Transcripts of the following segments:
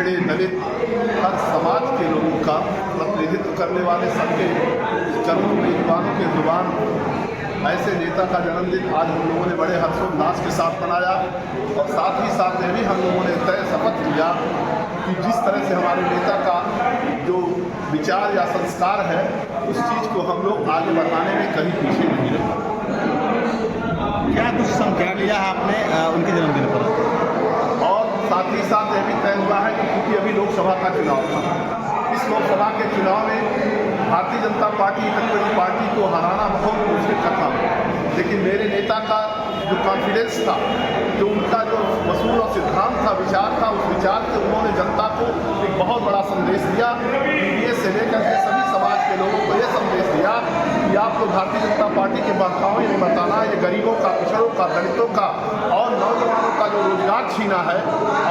पिछड़े, दलित, हर समाज के लोगों का प्रतिनिधित्व करने वाले सबके चरणों में युवाओं के जुबान ऐसे नेता का जन्मदिन आज हम लोगों ने बड़े हर्षोल्लास के साथ मनाया। और साथ ही साथ में भी हम लोगों ने तय शपथ लिया कि जिस तरह से हमारे नेता का जो विचार या संस्कार है उस चीज़ को हम लोग आगे बढ़ाने में कहीं पीछे नहीं रहे। क्या कुछ समझा लिया है आपने उनके जन्मदिन पर? और साथ ही साथ यह भी तय हुआ है कि क्योंकि अभी लोकसभा का चुनाव था, इस लोकसभा के चुनाव में भारतीय जनता पार्टी इतनी बड़ी पार्टी को हराना बहुत मुश्किल का काम है, लेकिन मेरे नेता का जो कॉन्फिडेंस था, जो उनका जो वसूल और सिद्धांत था, विचार था, उस विचार से उन्होंने जनता को एक बहुत बड़ा संदेश दिया। मीडिया से लेकर के सभी समाज के लोगों को ये संदेश दिया कि आप लोग भारतीय जनता पार्टी के बहकावे में बताना, ये गरीबों का, पिछड़ों का, दलितों का और नौजवानों का जो रोजगार छीना है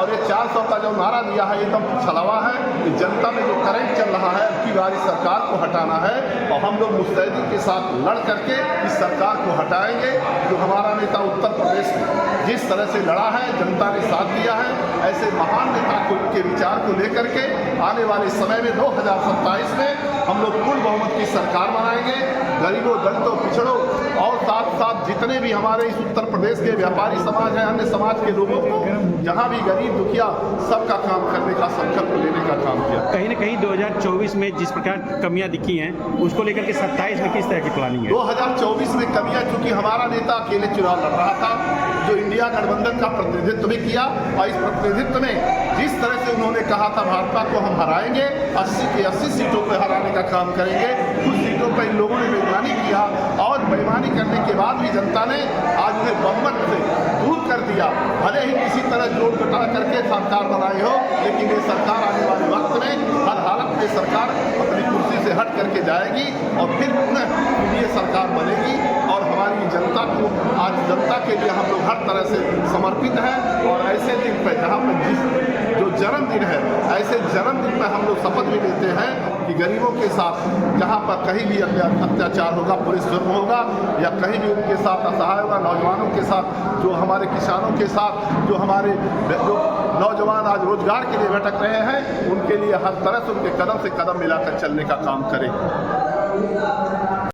और ये 400 का जो नारा दिया है एकदम छलावा है। जनता में जो करंट चल रहा है उसकी बारी सरकार को हटाना है और हम लोग मुस्तैदी के साथ लड़ करके इस सरकार को हटाएंगे। जो हमारा नेता उत्तर प्रदेश में जिस तरह से लड़ा है, जनता ने साथ दिया है, ऐसे महान नेता के विचार को लेकर के आने वाले समय में 2027 में हम लोग पूर्ण बहुमत की सरकार बनाएंगे। गरीबों, दलितों, पिछड़ों और साथ साथ जितने भी हमारे इस उत्तर प्रदेश के व्यापारी समाज हैं, अन्य समाज के लोगों को जहाँ भी गरीब दुखिया सबका काम करने का संकल्प लेने का काम किया। कहीं न कहीं 2024 में जिस प्रकार कमियां दिखी हैं उसको लेकर के 27 में किस तरह की प्लानिंग है? 2024 में कमियां, चूंकि हमारा नेता अकेले चुनाव लड़ रहा था, जो इंडिया गठबंधन का प्रतिनिधित्व भी किया और इस प्रतिनिधित्व में जिस तरह से उन्होंने कहा था भाजपा को हम हराएंगे, 80 की 80 सीटों पर हराने का काम करेंगे, कुछ सीटों पर इन लोगों ने बेईमानी किया और बेईमानी करने के बाद भी जनता ने आज उन्हें बहुमत से दूर कर दिया। भले ही किसी तरह जोड़ घटा करके सरकार बनाई हो, लेकिन ये सरकार आने वाले वक्त में हर हालत में सरकार अपनी कुर्सी से हट करके जाएगी और फिर पुनः ये सरकार बनेगी। और हमारी जनता को आज जनता के लिए हम लोग हर तरह से समर्पित हैं और ऐसे दिन पर जहाँ पर जो जन्मदिन है, ऐसे जन्मदिन पर हम लोग शपथ भी लेते हैं कि गरीबों के साथ जहाँ पर कहीं भी अत्याचार होगा, पुलिस जुर्म होगा या कहीं भी उनके साथ असहाय होगा, नौजवानों के साथ, जो हमारे किसानों के साथ, जो हमारे जो नौजवान आज रोजगार के लिए भटक रहे हैं, उनके लिए हर तरह से उनके कदम से कदम मिलाकर चलने का काम करें।